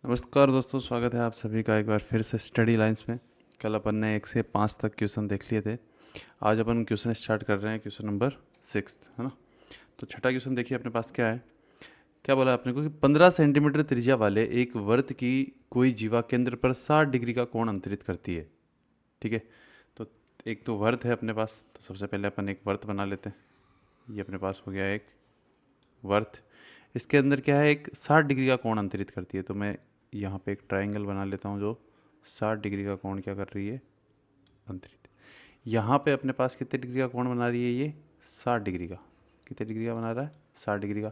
नमस्कार दोस्तों, स्वागत है आप सभी का एक बार फिर से स्टडी लाइंस में। कल अपन ने 1 से 5 तक क्वेश्चन देख लिए थे। आज अपन क्वेश्चन स्टार्ट कर रहे हैं, क्वेश्चन नंबर 6, है ना। तो छठा क्वेश्चन देखिए अपने पास क्या है। क्या बोला आपने को कि 15 सेंटीमीटर त्रिज्या वाले एक वर्त की कोई जीवा केंद्र पर 60 डिग्री का कोण अंतरित करती है। ठीक है, तो एक तो वर्त है अपने पास, तो सबसे पहले अपन एक वर्त बना लेते हैं। ये अपने पास हो गया एक वर्त। इसके अंदर क्या है, एक 60 डिग्री का कोण अंतरित करती है। तो मैं यहाँ पे एक ट्रायंगल बना लेता हूँ जो 60 डिग्री का कोण क्या कर रही है, अंतरित। यहाँ पे अपने पास कितने डिग्री का कोण बना रही है, ये 60 डिग्री का। कितने डिग्री का बना रहा है, 60 डिग्री का।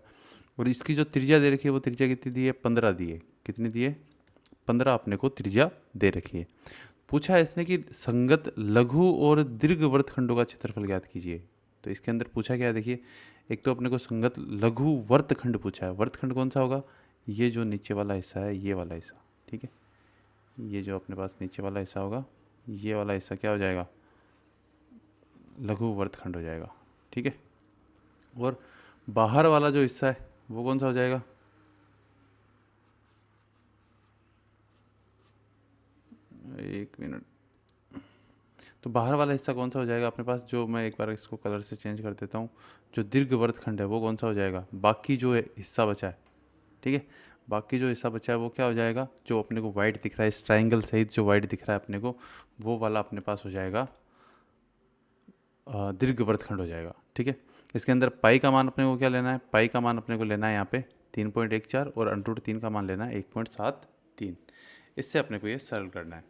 और इसकी जो त्रिज्या दे रखी है वो त्रिज्या कितनी दी है, 15 दी है। कितनी दी है, 15 अपने को त्रिज्या दे रखी है। पूछा है इसने कि संगत लघु और दीर्घ वर्तखंडों का क्षेत्रफल ज्ञात कीजिए। तो इसके अंदर पूछा क्या है, देखिए एक तो अपने को संगत लघु वर्तखंड पूछा है। वर्तखंड कौन सा होगा, ये जो नीचे वाला हिस्सा है, ये वाला हिस्सा। ठीक है, ये जो अपने पास नीचे वाला हिस्सा होगा, ये वाला हिस्सा क्या हो जाएगा, लघु वर्तखंड हो जाएगा। ठीक है, और बाहर वाला जो हिस्सा है वो कौन सा हो जाएगा, एक मिनट। तो बाहर वाला हिस्सा कौन सा हो जाएगा अपने पास, जो मैं एक बार इसको कलर से चेंज कर देता हूँ, जो दीर्घ वर्तखंड है वो कौन सा हो जाएगा, बाकी जो हिस्सा बचा है। ठीक है, बाकी जो हिस्सा बचा है वो क्या हो जाएगा, जो अपने को वाइट दिख रहा है, इस ट्राइंगल सहित जो वाइट दिख रहा है अपने को, वो वाला अपने पास हो जाएगा दीर्घ वर्तखंड हो जाएगा। ठीक है, इसके अंदर पाई का मान अपने को क्या लेना है, पाई का मान अपने को लेना है यहाँ पे 3.14 और √3 का मान लेना है 1.73। इससे अपने को ये सरल करना है।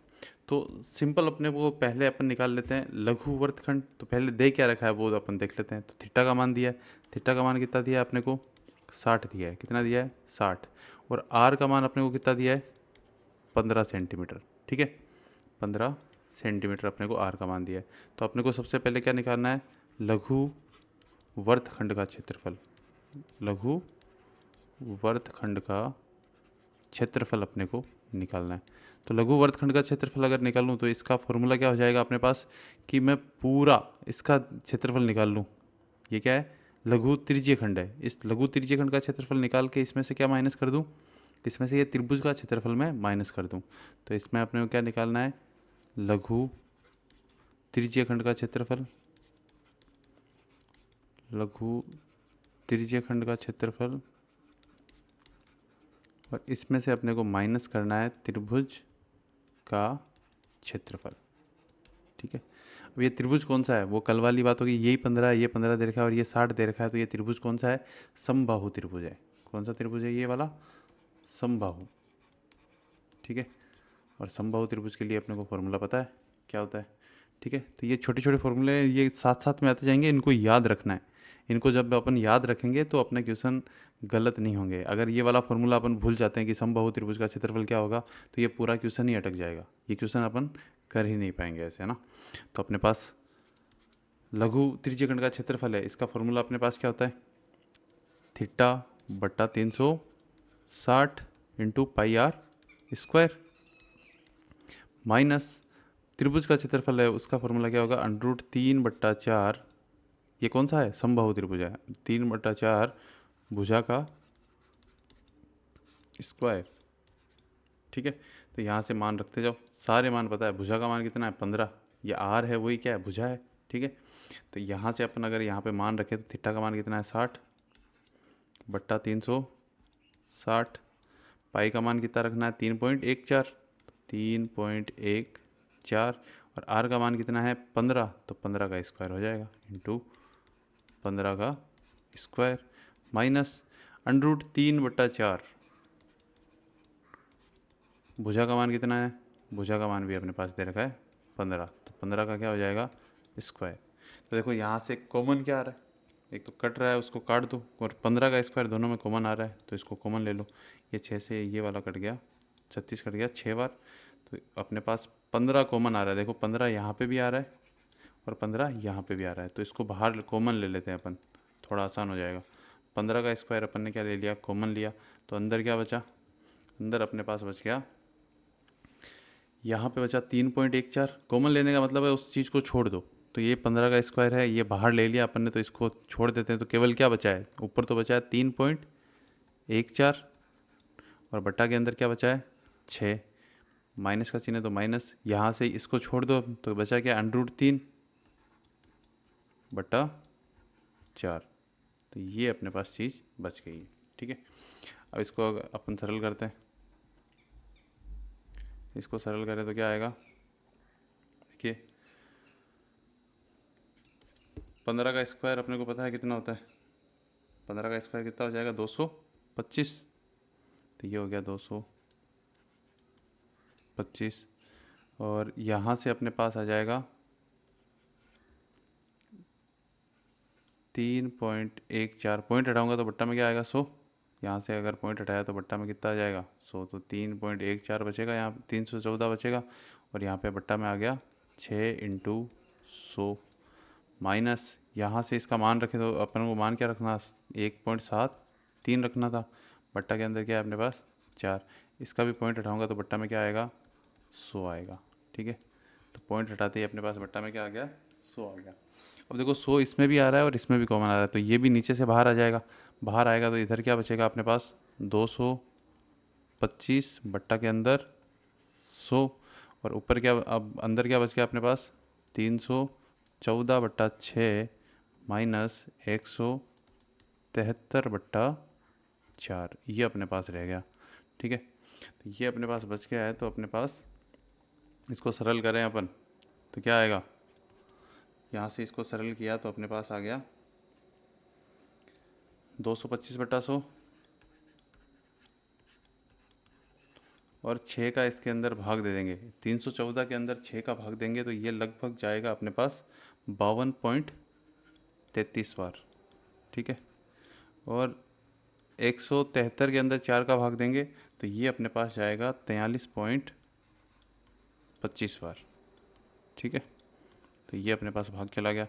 तो सिंपल अपने को पहले अपन निकाल लेते हैं लघु वर्तखंड। तो पहले दे क्या रखा है वो अपन देख लेते हैं। तो थीटा का मान दिया है, थीटा का मान कितना दिया है अपने को, 60 दिया है। कितना दिया है, 60। और आर का मान अपने को कितना दिया है, 15 सेंटीमीटर। ठीक है, 15 सेंटीमीटर अपने को आर का मान दिया है। तो अपने को सबसे पहले क्या निकालना है, लघु वर्तखंड का क्षेत्रफल। लघु वर्तखंड का क्षेत्रफल अपने को निकालना है। तो लघु वर्तखंड का क्षेत्रफल अगर निकालूँ तो इसका फॉर्मूला क्या हो जाएगा अपने पास, कि मैं पूरा इसका क्षेत्रफल निकाल लूँ। ये क्या है, लघु त्रिज्यीय खंड है। इस लघु त्रिज्यीय खंड का क्षेत्रफल निकाल के इसमें से क्या माइनस कर दूँ, इसमें से ये त्रिभुज का क्षेत्रफल मैं माइनस कर दूँ। तो इसमें अपने को क्या निकालना है, लघु त्रिज्यीय खंड का क्षेत्रफल। लघु त्रिज्यीय खंड का क्षेत्रफल, और इसमें से अपने को माइनस करना है त्रिभुज का क्षेत्रफल। ठीक है, अब ये त्रिभुज कौन सा है, वो कल वाली बात होगी, यही 15 है, ये 15 दे रखा है और ये 60 दे रखा है। तो ये त्रिभुज कौन सा है, समबाहु त्रिभुज है। कौन सा त्रिभुज है, ये वाला समबाहु। ठीक है, और समबाहु त्रिभुज के लिए अपने को फॉर्मूला पता है क्या होता है। ठीक है, तो ये छोटे छोटे फॉर्मूले ये साथ साथ में आते जाएंगे, इनको याद रखना है। इनको जब अपन याद रखेंगे तो अपने क्वेश्चन गलत नहीं होंगे। अगर ये वाला फॉर्मूला अपन भूल जाते हैं कि समबाहु त्रिभुज का क्षेत्रफल क्या होगा, तो ये पूरा क्वेश्चन ही अटक जाएगा। ये क्वेश्चन अपन कर ही नहीं पाएंगे ऐसे, है ना। तो अपने पास लघु त्रिज्यीय खंड का क्षेत्रफल है, इसका फॉर्मूला अपने पास क्या होता है, थीटा बट्टा 360 into pi r square, minus त्रिभुज का क्षेत्रफल है, उसका फॉर्मूला क्या होगा, √3/4। ये कौन सा है, समबाहु त्रिभुज है, 3/4 भुजा का स्क्वायर। ठीक है, तो यहाँ से मान रखते जाओ, सारे मान पता है। भुजा का मान कितना है, 15। ये आर है, वही क्या है, भुजा है। ठीक है, तो यहाँ से अपन अगर यहाँ पे मान रखें तो थीटा का मान कितना है, 60/360। पाई का मान कितना रखना है, 3.14। 3.14 और आर का मान कितना है, 15। तो 15 का स्क्वायर हो जाएगा, इंटू 15 का स्क्वायर, माइनस √3/4। भुजा का मान कितना है, भुजा का मान भी अपने पास दे रखा है 15। तो 15 का क्या हो जाएगा, स्क्वायर। तो देखो यहाँ से कॉमन क्या आ रहा है, एक तो कट रहा है उसको काट दो, और 15 का स्क्वायर दोनों में कॉमन आ रहा है तो इसको कॉमन ले लो। ये 6 से ये वाला कट गया, 36 कट गया 6 बार। तो अपने पास 15 कॉमन आ रहा है। देखो 15 यहाँ पे भी आ रहा है और 15 यहाँ पे भी आ रहा है, तो इसको बाहर कॉमन ले लेते हैं अपन, थोड़ा आसान हो जाएगा। 15 का स्क्वायर अपन ने क्या ले लिया, कॉमन लिया। तो अंदर क्या बचा, अंदर अपने पास बच गया, यहाँ पे बचा 3.14। कॉमन लेने का मतलब है उस चीज़ को छोड़ दो। तो ये 15 का स्क्वायर है, ये बाहर ले लिया अपन ने, तो इसको छोड़ देते हैं। तो केवल क्या बचा है, ऊपर तो बचा है 3.14 और बट्टा के अंदर क्या बचा है 6, माइनस का चिन्ह है तो माइनस, यहाँ से इसको छोड़ दो तो बचा क्या, √3 बटा 4। तो ये अपने पास चीज़ बच गई है। ठीक है, अब इसको अपन सरल करते हैं। इसको सरल करें तो क्या आएगा, देखिए 15 का स्क्वायर अपने को पता है कितना होता है, 15 का स्क्वायर कितना हो जाएगा, 225। तो ये हो गया 225, और यहाँ से अपने पास आ जाएगा 3.14, पॉइंट हटाऊंगा तो बट्टा में क्या आएगा, 100। यहाँ से अगर पॉइंट हटाया तो बट्टा में कितना आ जाएगा, 100। तो 3.14 बचेगा, यहाँ 314 बचेगा, और यहाँ पे बट्टा में आ गया 6 × 100, माइनस यहाँ से इसका मान रखें तो अपन को मान क्या रखना, 1.73 रखना था। बट्टा के अंदर क्या है अपने पास, 4। इसका भी पॉइंट हटाऊंगा तो बट्टा में क्या आएगा, 100 आएगा। ठीक है, तो पॉइंट हटाते ही अपने पास बट्टा में क्या आ गया, 100 आ गया। अब देखो 100 इसमें भी आ रहा है और इसमें भी कॉमन आ रहा है, तो ये भी नीचे से बाहर आ जाएगा। बाहर आएगा तो इधर क्या बचेगा अपने पास, 225 बट्टा के अंदर 100, और ऊपर क्या, अब अंदर क्या बच गया अपने पास, 314 बट्टा 6 माइनस 173 बट्टा 4, ये अपने पास रह गया। ठीक है, तो ये अपने पास बच गया है। तो अपने पास इसको सरल करें अपन तो क्या आएगा, यहाँ से इसको सरल किया तो अपने पास आ गया 225 बट्टा 100, और 6 का इसके अंदर भाग दे देंगे, 314 के अंदर 6 का भाग देंगे तो ये लगभग जाएगा अपने पास 52.33 बार। ठीक है, और 173 के अंदर 4 का भाग देंगे तो ये अपने पास जाएगा 43.25 बार। ठीक है, तो ये अपने पास भाग चला गया।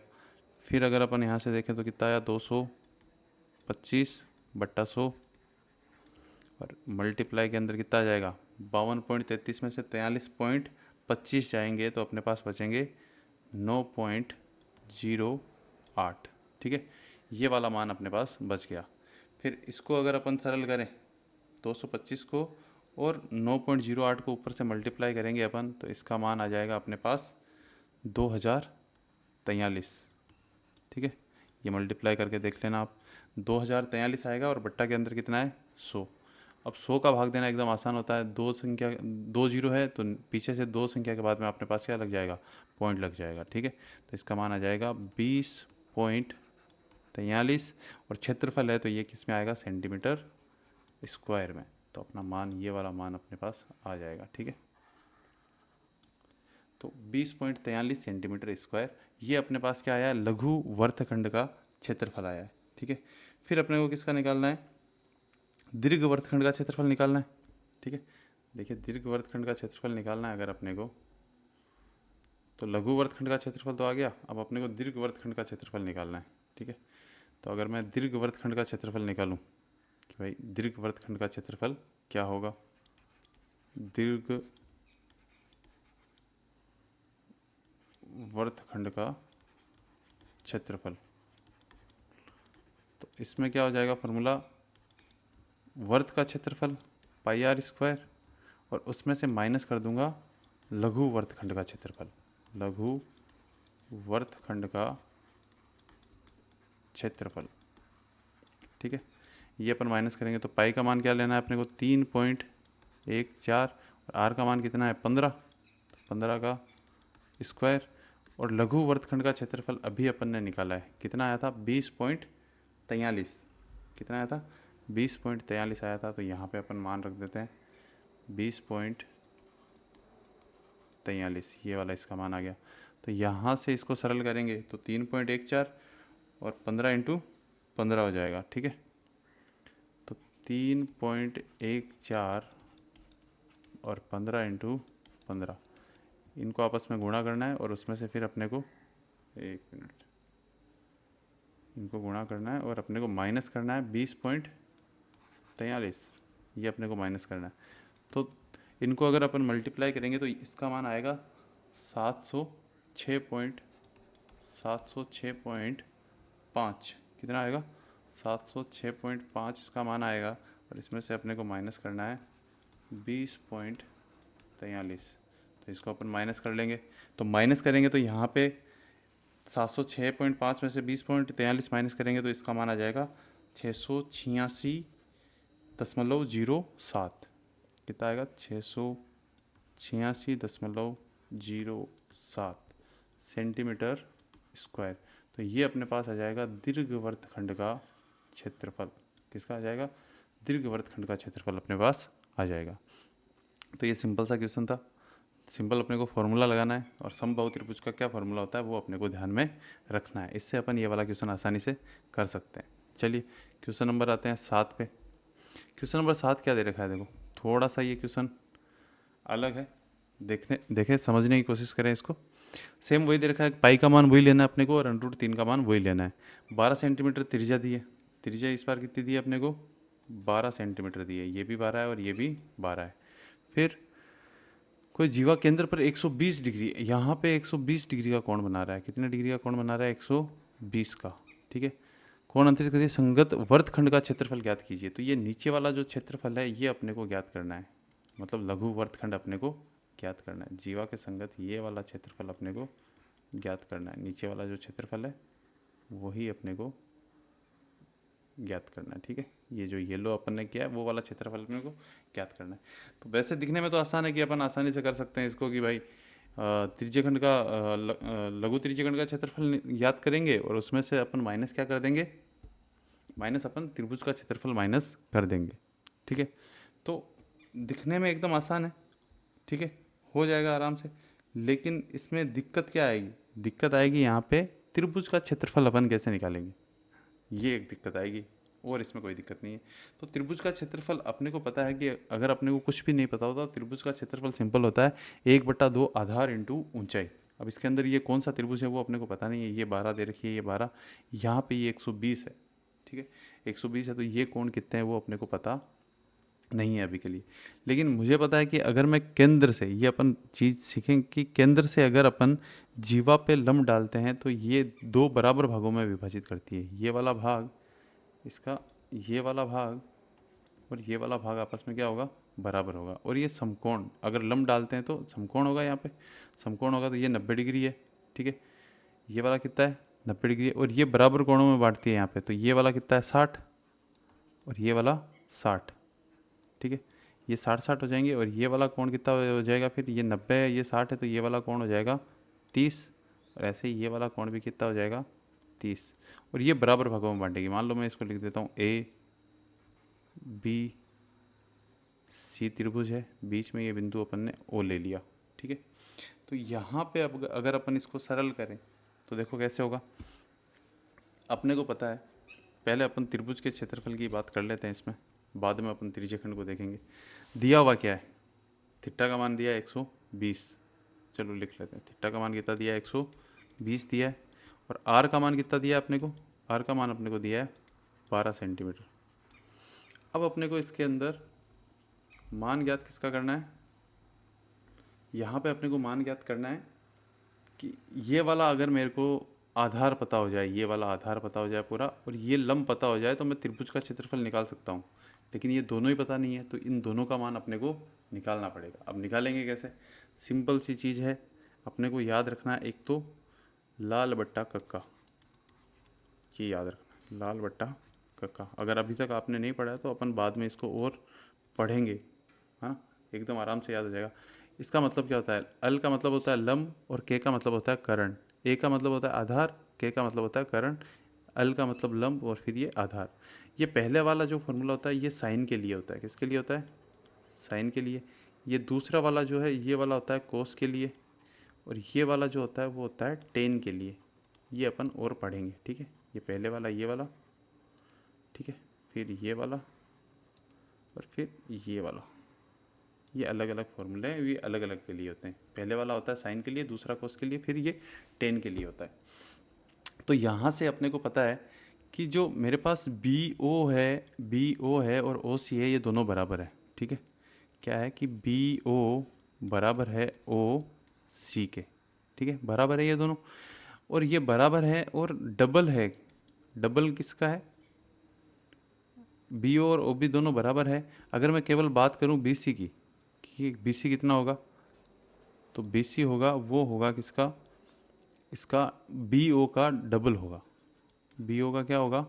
फिर अगर अपन यहाँ से देखें तो कितना आया, 225 बट्टा 100, और मल्टीप्लाई के अंदर कितना आ जाएगा, 52.33 में से 43.25 जाएंगे तो अपने पास बचेंगे 9.08। ठीक है, ये वाला मान अपने पास बच गया। फिर इसको अगर अपन सरल करें, 225 को और 9.08 को ऊपर से मल्टीप्लाई करेंगे अपन तो इसका मान आ जाएगा अपने पास 2043। ठीक है, ये मल्टीप्लाई करके देख लेना आप, 2043 आएगा, और बट्टा के अंदर कितना है, 100। अब 100 का भाग देना एकदम आसान होता है, दो संख्या, 2 जीरो है तो पीछे से 2 संख्या के बाद में अपने पास क्या लग जाएगा, पॉइंट लग जाएगा। ठीक है, तो इसका मान आ जाएगा 20.43, और क्षेत्रफल है तो ये किस में आएगा, सेंटीमीटर स्क्वायर में। तो अपना मान, ये वाला मान अपने पास आ जाएगा। ठीक है, तो 20.43 सेंटीमीटर स्क्वायर, ये अपने पास क्या आया, लघु वर्तखंड का क्षेत्रफल आया है। ठीक है, फिर अपने को किसका निकालना है, दीर्घ वर्तखंड का क्षेत्रफल निकालना है। ठीक है, देखिए दीर्घ वर्तखंड का क्षेत्रफल निकालना है अगर अपने को, तो लघु वर्तखंड का क्षेत्रफल तो आ गया, अब अपने को दीर्घ वर्तखंड का क्षेत्रफल निकालना है। ठीक है, तो अगर मैं दीर्घ वर्तखंड का क्षेत्रफल निकालूं कि भाई दीर्घ वर्तखंड का क्षेत्रफल क्या होगा, दीर्घ वर्तखंड का क्षेत्रफल, तो इसमें क्या हो जाएगा फॉर्मूला, वर्त का क्षेत्रफल πr², और उसमें से माइनस कर दूंगा लघु वर्तखंड का क्षेत्रफल, लघु वर्तखंड का क्षेत्रफल। ठीक है, ये अपन माइनस करेंगे तो पाई का मान क्या लेना है अपने को, 3.14, और आर का मान कितना है, 15, तो 15 का स्क्वायर, और लघु वर्तखंड का क्षेत्रफल अभी अपन ने निकाला है, कितना आया था, 20.43, कितना आया था, 20.43 आया था। तो यहाँ पे अपन मान रख देते हैं 20.43, ये वाला इसका मान आ गया। तो यहाँ से इसको सरल करेंगे तो 3.14 और 15 × 15 हो जाएगा। ठीक है, तो 3.14 और 15 × 15, इनको आपस में गुणा करना है, और उसमें से फिर अपने को, एक मिनट, इनको गुणा करना है और अपने को माइनस करना है 20.43, ये अपने को माइनस करना है। तो इनको अगर अपन मल्टीप्लाई करेंगे तो इसका मान आएगा 706.5, कितना आएगा, 706.5 इसका मान आएगा, और इसमें से अपने को माइनस करना है 20.43। तो इसको अपन माइनस कर लेंगे, तो माइनस करेंगे तो यहाँ पे 706.5 में से 20.43 माइनस करेंगे तो इसका मान आ जाएगा 686.07। कितना आएगा? 686.07 सेंटीमीटर स्क्वायर। तो ये अपने पास आ जाएगा दीर्घवृत्तखंड का क्षेत्रफल। किसका आ जाएगा? दीर्घवृत्तखंड का क्षेत्रफल अपने पास आ जाएगा। तो ये सिंपल सा क्वेश्चन था। सिंपल अपने को फॉर्मूला लगाना है और समबाहु त्रिभुज का क्या फॉर्मूला होता है वो अपने को ध्यान में रखना है। इससे अपन ये वाला क्वेश्चन आसानी से कर सकते हैं। चलिए क्वेश्चन नंबर आते हैं 7 पे। क्वेश्चन नंबर 7 क्या दे रखा है? देखो थोड़ा सा ये क्वेश्चन अलग है, देखें समझने की कोशिश करें इसको। सेम वही दे रखा है, पाई का मान वही लेना है अपने को और √3 का मान वही लेना है। 12 सेंटीमीटर त्रिज्या दी है। त्रिज्या इस बार कितनी दी है अपने को? 12 सेंटीमीटर दी है। ये भी 12 है और ये भी 12 है। फिर कोई जीवा केंद्र पर 120 डिग्री, यहाँ पे 120 डिग्री का कोण बना रहा है। कितने डिग्री का कोण बना रहा है? 120 का। ठीक है। कोण अंतरित करके संगत वर्तखंड का क्षेत्रफल ज्ञात कीजिए। तो ये नीचे वाला जो क्षेत्रफल है ये अपने को ज्ञात करना है, मतलब लघु वर्तखंड अपने को ज्ञात करना है। जीवा के संगत ये वाला क्षेत्रफल अपने को ज्ञात करना है। नीचे वाला जो क्षेत्रफल है वही अपने को ज्ञात करना है। ठीक है। ये जो येलो अपन ने किया है वो वाला क्षेत्रफल अपने को ज्ञात करना है। तो वैसे दिखने में तो आसान है कि अपन आसानी से कर सकते हैं इसको कि भाई त्रिज्यखंड का लघु त्रिज्यखंड का क्षेत्रफल ज्ञात करेंगे और उसमें से अपन माइनस क्या कर देंगे? माइनस अपन त्रिभुज का क्षेत्रफल माइनस कर देंगे। ठीक है। तो दिखने में एकदम आसान है। ठीक है, हो जाएगा आराम से। लेकिन इसमें दिक्कत क्या आएगी? दिक्कत आएगी यहाँ पे त्रिभुज का क्षेत्रफल अपन कैसे निकालेंगे, ये एक दिक्कत आएगी। और इसमें कोई दिक्कत नहीं है। तो त्रिभुज का क्षेत्रफल अपने को पता है कि अगर अपने को कुछ भी नहीं पता होता, त्रिभुज का क्षेत्रफल सिंपल होता है 1/2 आधार इंटू ऊंचाई। अब इसके अंदर ये कौन सा त्रिभुज है वो अपने को पता नहीं है। ये 12 दे रखी है, ये 12, यहाँ पे ये 120 है। ठीक है, 120 है तो ये कोण कितने हैं वो अपने को पता नहीं है अभी के लिए। लेकिन मुझे पता है कि अगर मैं केंद्र से, ये अपन चीज़ सीखें कि केंद्र से अगर अपन जीवा पे लंब डालते हैं तो ये 2 बराबर भागों में विभाजित करती है। ये वाला भाग इसका, ये वाला भाग और ये वाला भाग आपस में क्या होगा? बराबर होगा। और ये समकोण, अगर लंब डालते हैं तो समकोण होगा। यहाँ पे समकोण होगा तो ये 90 डिग्री है। ठीक है, ये वाला कितना है? 90 डिग्री है। और ये बराबर कोणों में बांटती है यहाँ पे, तो ये वाला कितना है? 60 और ये वाला 60। ठीक है, ये 60 हो जाएंगे। और ये वाला कोण कितना हो जाएगा? फिर ये 90 है, ये 60 है, तो ये वाला कोण हो जाएगा 30। और ऐसे ही ये वाला कोण भी कितना हो जाएगा? 30। और ये बराबर भागों में बांटेगी। मान लो मैं इसको लिख देता हूँ ABC त्रिभुज है, बीच में ये बिंदु अपन ने O ले लिया। ठीक है, तो यहाँ पे अब अगर अपन इसको सरल करें तो देखो कैसे होगा। अपने को पता है, पहले अपन त्रिभुज के क्षेत्रफल की बात कर लेते हैं इसमें, बाद में अपन त्रिज्यखंड को देखेंगे। दिया हुआ क्या है? थीटा का मान दिया है 120। चलो लिख लेते हैं। थीटा का मान कितना दिया है? 120 दिया है। और आर का मान कितना दिया है अपने को? आर का मान अपने को दिया है 12 सेंटीमीटर। अब अपने को इसके अंदर मान ज्ञात किसका करना है? यहाँ पे अपने को मान ज्ञात करना है कि ये वाला अगर मेरे को आधार पता हो जाए, ये वाला आधार पता हो जाए पूरा, और ये लंब पता हो जाए तो मैं त्रिभुज का क्षेत्रफल निकाल सकता हूँ। लेकिन ये दोनों ही पता नहीं है, तो इन दोनों का मान अपने को निकालना पड़ेगा। अब निकालेंगे कैसे? सिंपल सी चीज़ है, अपने को याद रखना है। एक तो लाल बट्टा कक्का, ये याद रखना, लाल बट्टा कक्का। अगर अभी तक आपने नहीं पढ़ा है तो अपन बाद में इसको और पढ़ेंगे, हाँ, एकदम आराम से याद हो जाएगा। इसका मतलब क्या होता है? अल का मतलब होता है लंब और के का मतलब होता है कर्ण। ए का मतलब होता है आधार, के का मतलब होता है कर्ण, अल का मतलब लंब और फिर ये आधार। ये पहले वाला जो फॉर्मूला होता है ये साइन के लिए होता है। किसके लिए होता है? साइन के लिए। ये दूसरा वाला जो है ये वाला होता है कोस के लिए। और ये वाला जो होता है वो होता है टेन के लिए। ये अपन और पढ़ेंगे। ठीक है, ये पहले वाला, ये वाला, ठीक है, फिर ये वाला और फिर ये वाला। ये अलग अलग फॉर्मूले हैं, ये अलग अलग के लिए होते हैं। पहले वाला होता है साइन के लिए, दूसरा कोस के लिए, फिर ये टेन के लिए होता है। तो यहाँ से अपने को पता है कि जो मेरे पास BO है और OC है, ये दोनों बराबर है। ठीक है, क्या है कि BO बराबर है OC के। ठीक है, बराबर है ये दोनों, और ये बराबर है और डबल है। डबल किसका है? बी ओ और ओ बी दोनों बराबर है। अगर मैं केवल बात करूं बी सी की कि बी सी कितना होगा, तो बी सी होगा वो होगा किसका, इसका बी ओ का डबल होगा। बी ओ का क्या होगा,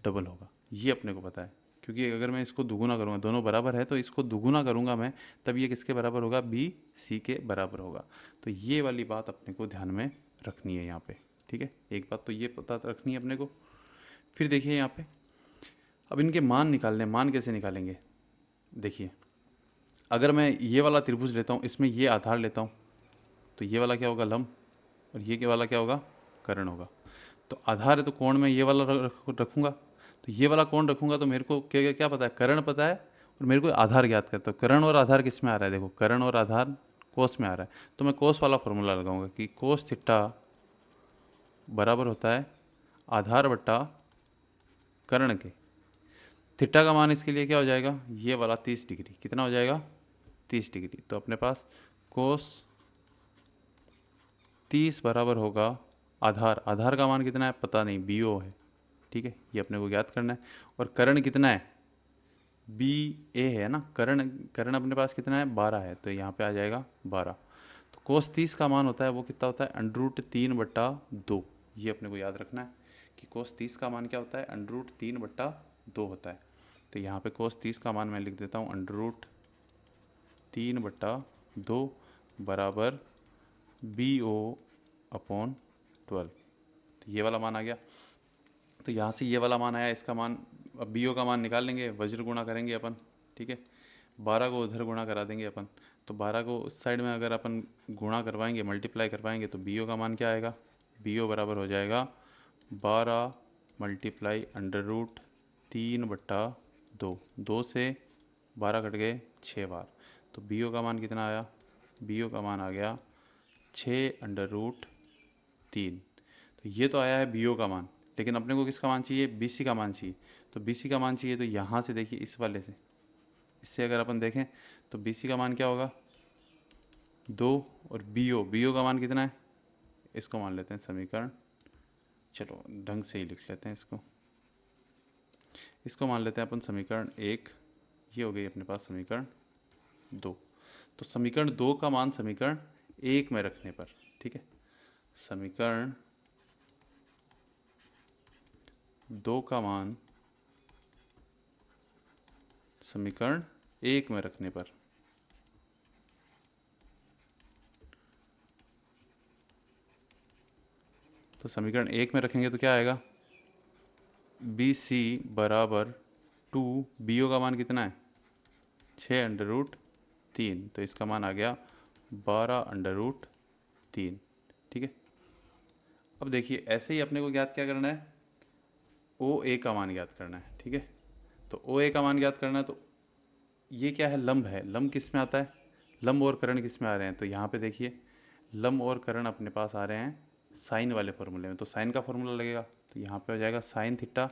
डबल होगा। ये अपने को पता है, क्योंकि अगर मैं इसको दुगुना करूँगा, दोनों बराबर है तो इसको दुगुना करूँगा मैं, तब ये किसके बराबर होगा, बी सी के बराबर होगा। तो ये वाली बात अपने को ध्यान में रखनी है यहाँ पे, ठीक है। एक बात तो ये पता रखनी है अपने को। फिर देखिए यहाँ पे, अब इनके मान निकालने, मान कैसे निकालेंगे, देखिए अगर मैं ये वाला त्रिभुज लेता हूँ, इसमें ये आधार लेता हूँ, तो ये वाला क्या होगा, लंब, और ये वाला क्या होगा, कर्ण होगा। तो आधार है तो कोण में ये वाला रखूँगा, तो ये वाला कोण रखूँगा तो मेरे को क्या क्या पता है, कर्ण पता है, और मेरे को आधार ज्ञात करता हूँ। कर्ण और आधार किस में आ रहा है, देखो कर्ण और आधार कोस में आ रहा है, तो मैं कोस वाला फॉर्मूला लगाऊंगा कि कोस थीटा बराबर होता है आधार बट्टा कर्ण के। थीटा का मान इसके लिए क्या हो जाएगा, ये वाला 30 डिग्री, कितना हो जाएगा, 30 डिग्री। तो अपने पास कोस 30 बराबर होगा आधार, आधार का मान कितना है पता नहीं, बी ओ है, ठीक है, ये अपने को ज्ञात करना है। और कर्ण कितना है, बी ए है ना, कर्ण कर्ण अपने पास कितना है, 12 है, तो यहाँ पे आ जाएगा 12। तो कोस 30 का मान होता है वो कितना होता है, √3/2। ये अपने को याद रखना है कि कोस 30 का मान क्या होता है, √3/2 होता है। तो यहाँ पे कोस 30 का मान मैं लिख देता हूँ √3/2 बराबर बी ओ अपॉन 12। तो ये वाला मान आ गया। तो यहाँ से ये वाला मान आया, इसका मान, अब बी ओ का मान निकाल लेंगे, वज्र गुणा करेंगे अपन, ठीक है। 12 को उधर गुणा करा देंगे अपन, तो 12 को उस साइड में अगर अपन गुणा करवाएंगे, मल्टीप्लाई करवाएंगे, तो बी ओ का मान क्या आएगा, बी ओ बराबर हो जाएगा 12 मल्टीप्लाई √3/2, 2 से 12 कट गए 6 बार, तो बी ओ का मान कितना आया, बी ओ का मान आ गया 6√3। तो ये तो आया है बी ओ का मान, लेकिन अपने को किसका मान चाहिए, बी सी का मान चाहिए। तो बी सी का मान चाहिए, तो यहाँ से देखिए इस वाले से, इससे अगर अपन देखें तो बी सी का मान क्या होगा 2, और बी ओ का मान कितना है, इसको मान लेते हैं समीकरण, चलो ढंग से ही लिख लेते हैं इसको मान लेते हैं अपन समीकरण 1। ये हो गई अपने पास समीकरण 2। तो समीकरण 2 का मान समीकरण 1 में रखने पर, ठीक है, समीकरण 2 का मान समीकरण 1 में रखने पर, तो समीकरण 1 में रखेंगे तो क्या आएगा, बी सी बराबर 2, बी ओ का मान कितना है 6√3, तो इसका मान आ गया 12√3, ठीक है। अब देखिए ऐसे ही अपने को ज्ञात क्या करना है, ओ ए का मान ज्ञात करना है, ठीक है। तो ओ ए का मान ज्ञात करना है, तो ये क्या है, लंब है, लंब किस में आता है, लंब और कर्ण किस में आ रहे हैं, तो यहाँ पे देखिए लंब और कर्ण अपने पास आ रहे हैं साइन वाले फॉर्मूले में, तो साइन का फॉर्मूला लगेगा, तो यहाँ पे हो जाएगा साइन थीटा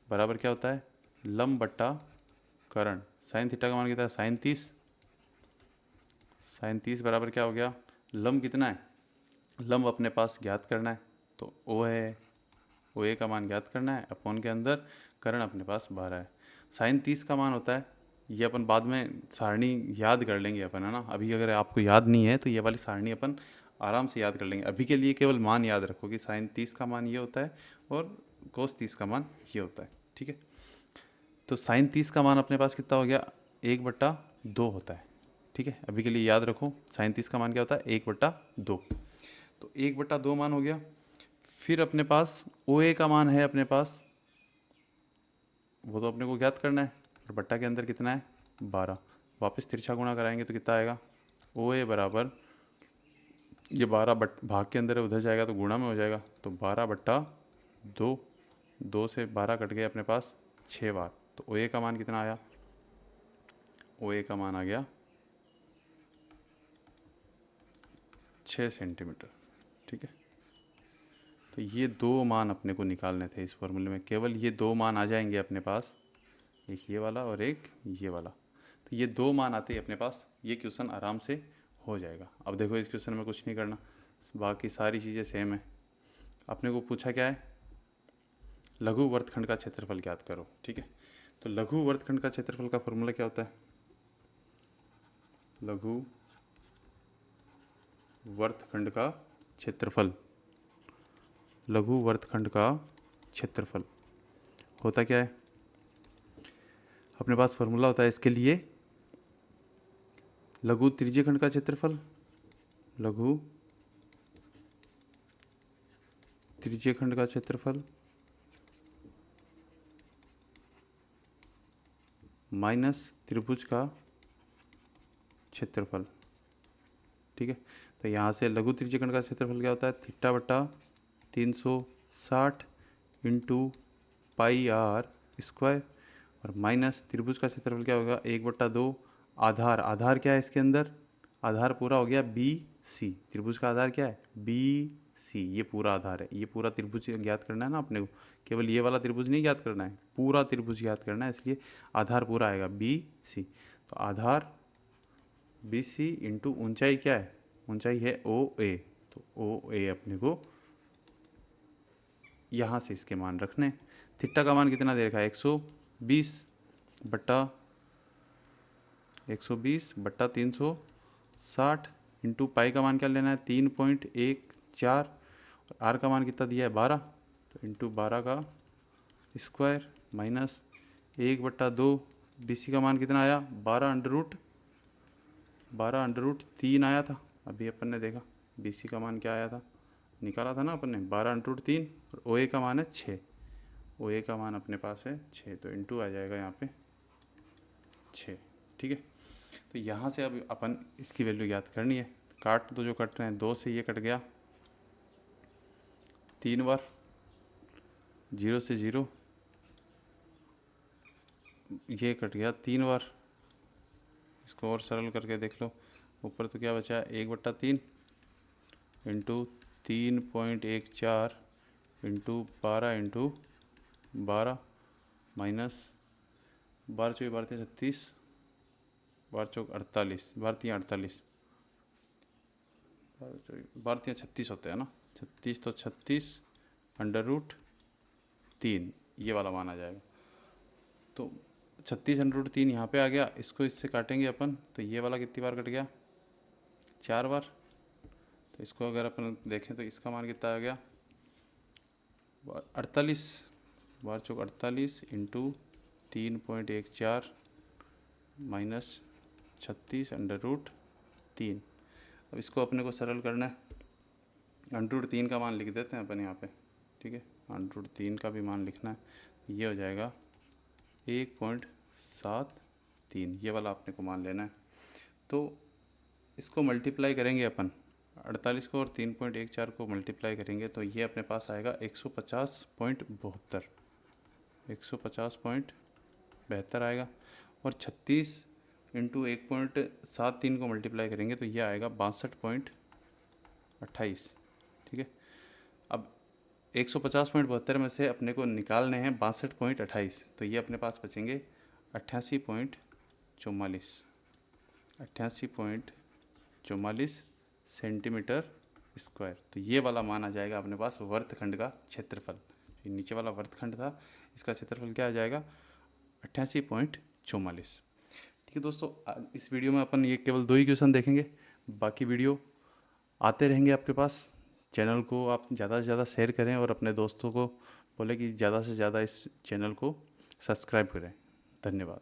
बराबर क्या होता है, लंब बट्टा कर्ण। साइन थीटा का मान कितना है, साइन 30 बराबर क्या हो गया, लंब कितना है, लंब अपने पास ज्ञात करना है, तो ओ है, ओ ए का मान ज्ञात करना है, अपॉन के अंदर कर्ण अपने पास 12 है। साइन 30 का मान होता है, ये अपन बाद में सारणी याद कर लेंगे अपन, है ना। अभी अगर आपको याद नहीं है तो ये वाली सारणी अपन आराम से याद कर लेंगे। अभी के लिए केवल मान याद रखो कि साइन 30 का मान ये होता है और कोस 30 का मान ये होता है, ठीक है। तो साइन 30 का मान अपने पास कितना हो गया, 1/2 होता है, ठीक है। अभी के लिए याद रखो साइन 30 का मान क्या होता है, 1/2। तो 1/2 मान हो गया। फिर अपने पास ओ ए का मान है अपने पास, वो तो अपने को ज्ञात करना है, और बट्टा के अंदर कितना है 12, वापस तिरछा गुणा कराएंगे तो कितना आएगा, ओ ए बराबर, ये 12 भाग के अंदर है, उधर जाएगा तो गुणा में हो जाएगा, तो 12/2, 2 से 12 कट गए अपने पास 6 बार, तो ओ ए का मान कितना आया, ओ ए का मान आ गया 6 सेंटीमीटर, ठीक है। तो ये 2 मान अपने को निकालने थे इस फॉर्मूले में, केवल ये 2 मान आ जाएंगे अपने पास, एक ये वाला और एक ये वाला। तो ये 2 मान आते ही अपने पास ये क्वेश्चन आराम से हो जाएगा। अब देखो इस क्वेश्चन में कुछ नहीं करना, बाकी सारी चीज़ें सेम है। अपने को पूछा क्या है, लघु वर्तखंड का क्षेत्रफल ज्ञात करो, ठीक है। तो लघु वर्तखंड का क्षेत्रफल का फॉर्मूला क्या होता है? लघु वर्तखंड का क्षेत्रफल, लघु वर्तखंड का क्षेत्रफल होता क्या है? अपने पास फॉर्मूला होता है इसके लिए, लघु त्रिज्यीय खंड का क्षेत्रफल, लघु त्रिज्यीय खंड का क्षेत्रफल माइनस त्रिभुज का क्षेत्रफल। ठीक है, तो यहाँ से लघु त्रिज्यीय खंड का क्षेत्रफल क्या होता है? थीटा बटा 360 इंटू पाई आर स्क्वायर, और माइनस त्रिभुज का क्षेत्रफल क्या होगा? 1/2 आधार, आधार क्या है इसके अंदर? आधार पूरा हो गया बी सी, त्रिभुज का आधार क्या है? बी सी, ये पूरा आधार है, ये पूरा त्रिभुज ज्ञात करना है ना अपने को, केवल ये वाला त्रिभुज नहीं ज्ञात करना है, पूरा त्रिभुज ज्ञात करना है, इसलिए आधार पूरा आएगा बी सी। तो आधार बी सी इंटू ऊंचाई क्या है? ऊंचाई है ओ ए, तो ओ ए अपने को यहाँ से इसके मान रखने। थीटा का मान कितना दे रखा है? 120 बट्टा 360 इंटू पाई का मान क्या लेना है? 3.14, और आर का मान कितना दिया है? 12, तो इंटू 12 का स्क्वायर माइनस 1/2, बी सी का मान कितना आया? 12√3 आया था, अभी अपन ने देखा बी सी का मान क्या आया था, निकाला था ना अपन ने, 12√3, और ओ ए का मान है 6, ओ ए का मान अपने पास है 6, तो इंटू आ जाएगा यहाँ पे 6। ठीक है, तो यहाँ से अब अपन इसकी वैल्यू याद करनी है। काट दो जो कट रहे हैं, 2 से ये कट गया 3 बार, 0 से 0 ये कट गया 3 बार, इसको और सरल करके देख लो, ऊपर तो क्या बचा? 1/3 इंटू 3.14 इंटू 12 इंटू 12 माइनस 12 चौबीस 12 36, 12 चौक 48, 12 48, 12 36 होते हैं ना, 36, तो 36√3 ये वाला मान आ जाएगा। तो 36√3 यहाँ पे आ गया, इसको इससे काटेंगे अपन, तो ये वाला कितनी बार कट गया? 4 बार। तो इसको अगर अपन देखें तो इसका मान कितना आ गया? 48, 12 चौक 48 इंटू 3.14 माइनस 36√3। अब इसको अपने को सरल करना है, √3 का मान लिख देते हैं अपन यहाँ पे। ठीक है, √3 का भी मान लिखना है, ये हो जाएगा 1.73, ये वाला अपने को मान लेना है। तो इसको मल्टीप्लाई करेंगे अपन, 48 को और 3.14 को मल्टीप्लाई करेंगे तो ये अपने पास आएगा 150.72, 150.72 आएगा, और 36 इंटू 1.73 को मल्टीप्लाई करेंगे तो ये आएगा 62.28। ठीक है, अब 150.72 में से अपने को निकालने हैं 62.28, तो ये अपने पास बचेंगे 88.44 सेंटीमीटर स्क्वायर। तो ये वाला मान आ जाएगा अपने पास वर्तखंड का क्षेत्रफल। नीचे वाला वर्तखंड था, इसका क्षेत्रफल क्या आ जाएगा? 88.44। ठीक है दोस्तों, इस वीडियो में अपन ये केवल 2 ही क्वेश्चन देखेंगे, बाकी वीडियो आते रहेंगे आपके पास। चैनल को आप ज़्यादा से ज़्यादा शेयर करें और अपने दोस्तों को बोले कि ज़्यादा से ज़्यादा इस चैनल को सब्सक्राइब करें। धन्यवाद।